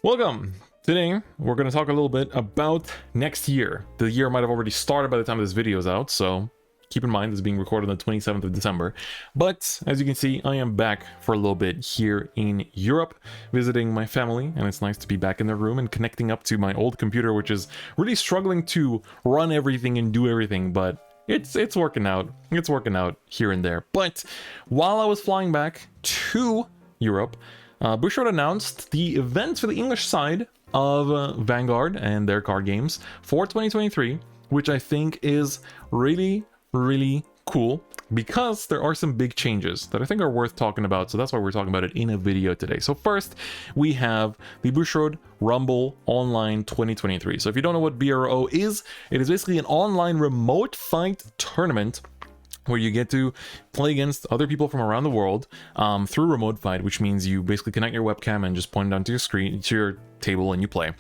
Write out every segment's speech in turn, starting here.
Welcome! Today, we're going to talk a little bit about next year. The year might have already started by the time this video is out, so keep in mind this is being recorded on the 27th of December. But, as you can see, I am back for a little bit here in Europe, visiting my family, and it's nice to be back in their room and connecting up to my old computer, which is really struggling to run everything and do everything, but it's working out. It's working out here and there. But, while I was flying back to Europe, Bouchard announced the events for the English side of Vanguard and their card games for 2023, which I think is really cool because there are some big changes that I think are worth talking about. So that's why we're talking about it in a video today. So first, we have the Bouchard Rumble Online 2023. So if you don't know what BRO is, it is basically an online remote fight tournament where you get to play against other people from around the world through remote fight, which means you basically connect your webcam and just point it onto your screen, to your table, and you play.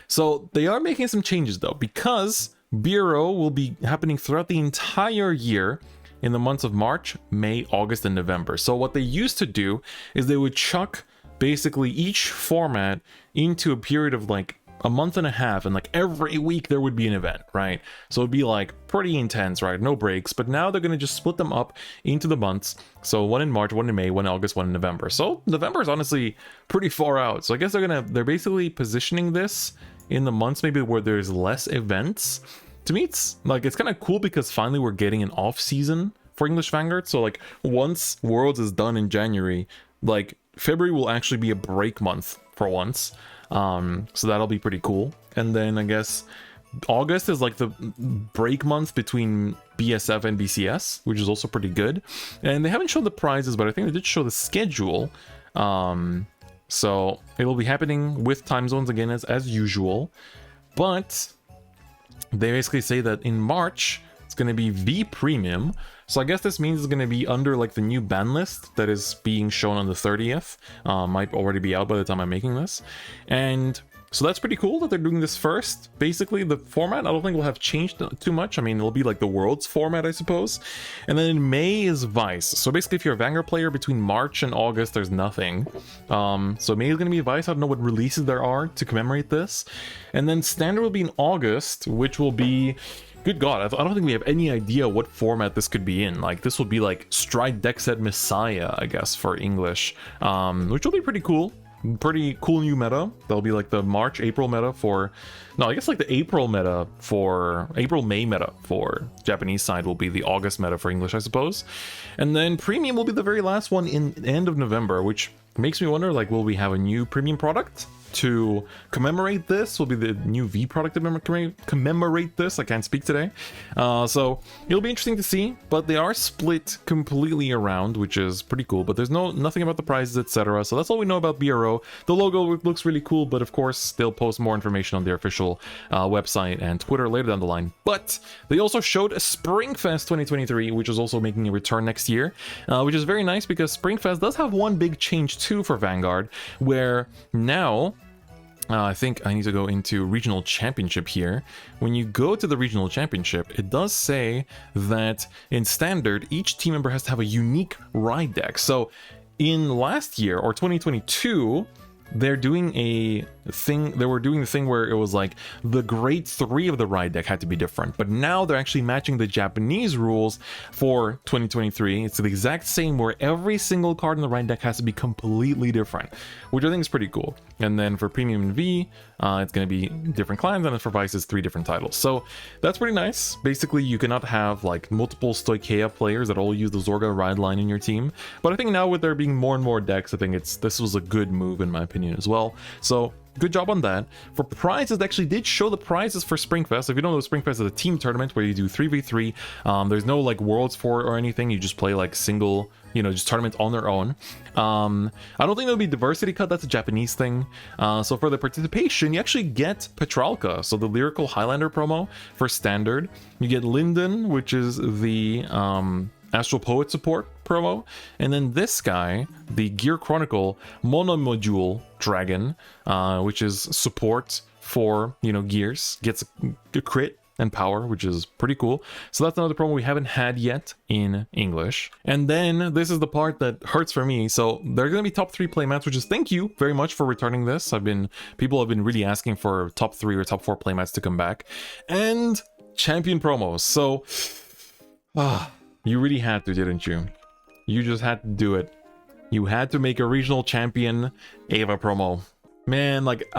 So they are making some changes though, because BRO will be happening throughout the entire year in the months of March, May, August, and November. So what they used to do is they would chuck basically each format into a period of like a month and a half, and like every week there would be an event, right? So it'd be like pretty intense, right? No breaks. But now they're going to just split them up into the months. So one in March, one in May, one in August, one in November. So November is honestly pretty far out. So I guess they're basically positioning this in the months maybe where there's less events. To me, it's kind of cool because finally we're getting an off season for English Vanguard. So like once Worlds is done in January, like February will actually be a break month for once. So that'll be pretty cool. And then I guess August is like the break month between BSF and BCS, which is also pretty good. And they haven't shown the prizes, but I think they did show the schedule. So it will be happening with time zones again as usual. But they basically say that in March it's going to be V Premium. So I guess this means it's going to be under like the new ban list that is being shown on the 30th. Might already be out by the time I'm making this. And so that's pretty cool that they're doing this first. Basically, the format I don't think will have changed too much. I mean, it'll be like the World's format, I suppose. And then in May is Vice. So basically, if you're a Vanguard player between March and August, there's nothing. So May is going to be Vice. I don't know what releases there are to commemorate this. And then Standard will be in August, which will be... Good God, I don't think we have any idea what format this could be in. Like, this will be like Stride Deck Set Messiah, I guess, for English, which will be pretty cool. Pretty cool new meta. That'll be like the March, April meta for... No, I guess like the April meta for... April-May meta for Japanese side will be the August meta for English, I suppose. And then Premium will be the very last one in end of November, which makes me wonder, like, will we have a new Premium product to commemorate this? Will be the new V product to commemorate this. I can't speak today. So it'll be interesting to see, but they are split completely around, which is pretty cool, but there's nothing about the prizes, etc. So that's all we know about BRO. The logo looks really cool, but of course they'll post more information on their official website and Twitter later down the line. But they also showed a Springfest 2023, which is also making a return next year, which is very nice because Springfest does have one big change too for Vanguard, where now I think I need to go into regional championship here. When you go to the regional championship, it does say that in standard, each team member has to have a unique ride deck. So in last year or 2022, they were doing the thing where it was like the grade 3 of the ride deck had to be different, but now they're actually matching the Japanese rules for 2023. It's the exact same where every single card in the ride deck has to be completely different, which I think is pretty cool. And then for Premium and V, it's going to be different clans, and for Vice is 3 different titles. So that's pretty nice. Basically, you cannot have like multiple Stoicheia players that all use the Zorga ride line in your team. But I think now with there being more and more decks, I think this was a good move in my opinion as well. So good job on that. For prizes, they actually did show the prizes for Springfest. If you don't know, Springfest is a team tournament where you do 3v3. There's no like Worlds for it or anything. You just play like single, just tournaments on their own. I don't think there'll be diversity cut. That's a Japanese thing. So for the participation, you actually get Petralka, so the Lyrical Highlander promo for Standard. You get Linden, which is the Astral Poet support promo, and then this guy, the Gear Chronicle Monomodule Dragon, which is support for gears, gets a crit and power, which is pretty cool. So that's another promo we haven't had yet in English. And then this is the part that hurts for me. So they're going to be top 3 playmats, which is thank you very much for returning this. People have been really asking for top 3 or top 4 playmats to come back. And champion promos. So you really had to, didn't you? You just had to do it. You had to make a regional champion Eva promo. Man, like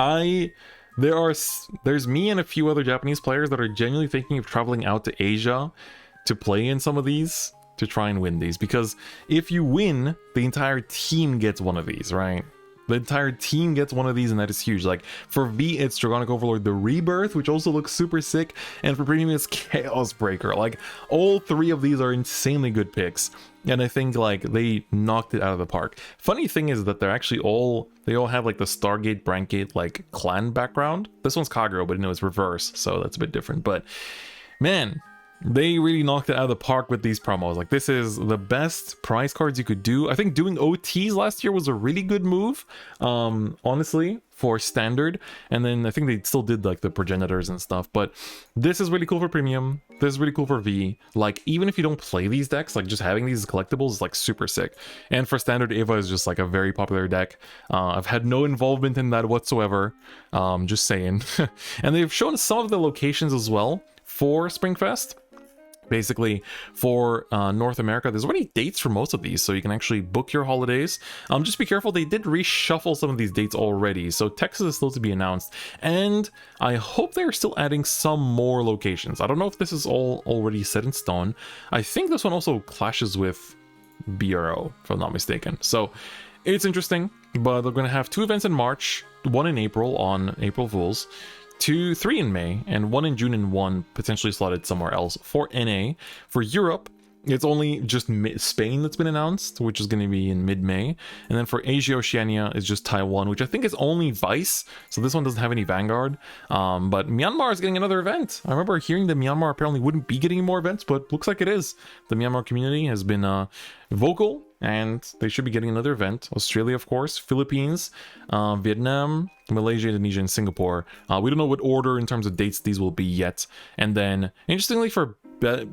there's me and a few other Japanese players that are genuinely thinking of traveling out to Asia to play in some of these, to try and win these. Because if you win, the entire team gets one of these, right? The entire team gets one of these, and that is huge. Like, for V, it's Dragonic Overlord the Rebirth, which also looks super sick. And for Premium, it's Chaos Breaker. Like, all 3 of these are insanely good picks. And I think, like, they knocked it out of the park. Funny thing is that they're actually they all have, like, the Stargate, Brandgate, like, clan background. This one's Kagero, but no, it's reverse, so that's a bit different. But, man, they really knocked it out of the park with these promos. Like, this is the best prize cards you could do. I think doing OTs last year was a really good move, honestly, for standard. And then I think they still did, like, the progenitors and stuff. But this is really cool for premium. This is really cool for V. Like, even if you don't play these decks, like, just having these collectibles is, like, super sick. And for standard, Eva is just, like, a very popular deck. I've had no involvement in that whatsoever. Just saying. And they've shown some of the locations as well for Springfest. Basically, for North America, there's already dates for most of these, so you can actually book your holidays. Just be careful, they did reshuffle some of these dates already, so Texas is still to be announced, and I hope they're still adding some more locations. I don't know if this is all already set in stone. I think this one also clashes with BRO, if I'm not mistaken. So it's interesting, but they're going to have 2 events in March, 1 in April on April Fools, 3 in May, and 1 in June, and 1 potentially slotted somewhere else for NA. For Europe, it's only just Spain that's been announced, which is going to be in mid-May. And then for Asia Oceania, it's just Taiwan, which I think is only Vice, so this one doesn't have any Vanguard. But Myanmar is getting another event. I remember hearing that Myanmar apparently wouldn't be getting more events, but looks like it is. The Myanmar community has been vocal, and they should be getting another event. Australia, of course, Philippines, Vietnam, Malaysia, Indonesia, and Singapore. We don't know what order in terms of dates these will be yet. And then, interestingly, for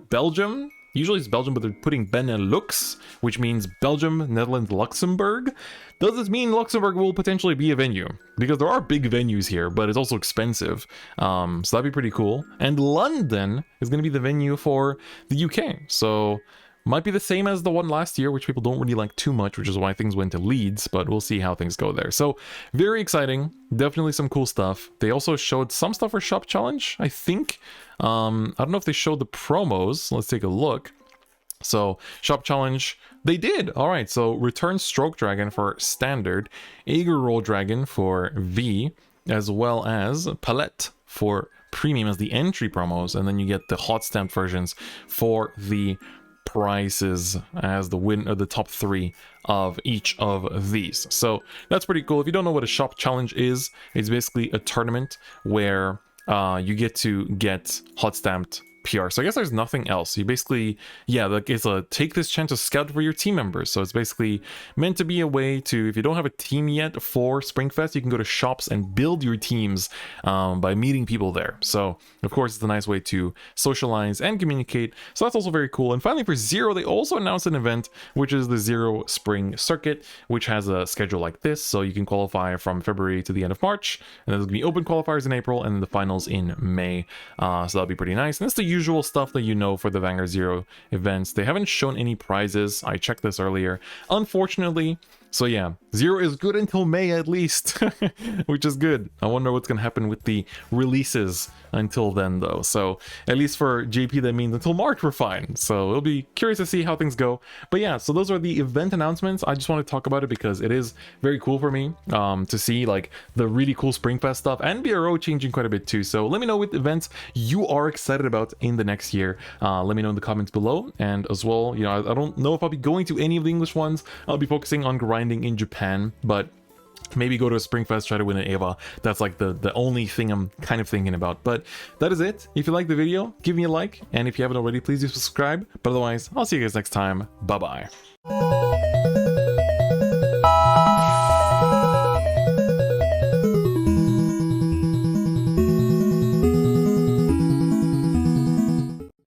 Belgium, usually it's Belgium, but they're putting Benelux, which means Belgium, Netherlands, Luxembourg. Does this mean Luxembourg will potentially be a venue? Because there are big venues here, but it's also expensive. So that'd be pretty cool. And London is going to be the venue for the UK. So might be the same as the one last year, which people don't really like too much, which is why things went to Leeds, but we'll see how things go there. So very exciting. Definitely some cool stuff. They also showed some stuff for Shop Challenge, I think. I don't know if they showed the promos. Let's take a look. So Shop Challenge, they did. All right, so Return Stroke Dragon for Standard, Aegir Roll Dragon for V, as well as Palette for Premium as the entry promos, and then you get the hot stamped versions for the prices as the top 3 of each of these. So that's pretty cool. If you don't know what a Shop Challenge is, it's basically a tournament where you get to get hot stamped PR. So I guess there's nothing else. You basically, yeah, like it's a take this chance to scout for your team members. So it's basically meant to be a way to, if you don't have a team yet for Springfest, you can go to shops and build your teams by meeting people there. So of course, it's a nice way to socialize and communicate. So that's also very cool. And finally, for Zero, they also announced an event, which is the Zero Spring Circuit, which has a schedule like this. So you can qualify from February to the end of March, and there's gonna be open qualifiers in April, and then the finals in May. So that'll be pretty nice. And it's the usual stuff that you know for the Vanguard Zero events. They haven't shown any prizes. I checked this earlier, unfortunately. So yeah, Zero is good until May at least, which is good. I wonder what's going to happen with the releases until then though. So at least for JP, that means until March we're fine. So it'll be curious to see how things go. But yeah, so those are the event announcements. I just want to talk about it because it is very cool for me to see like the really cool Springfest stuff and BRO changing quite a bit too. So let me know what events you are excited about in the next year. Let me know in the comments below. And as well, you know, I don't know if I'll be going to any of the English ones. I'll be focusing on grinding in Japan, but maybe go to a Springfest, try to win an Eva. That's like the only thing I'm kind of thinking about. But that is it. If you liked the video, give me a like, and if you haven't already, please do subscribe. But otherwise, I'll see you guys next time. Bye bye.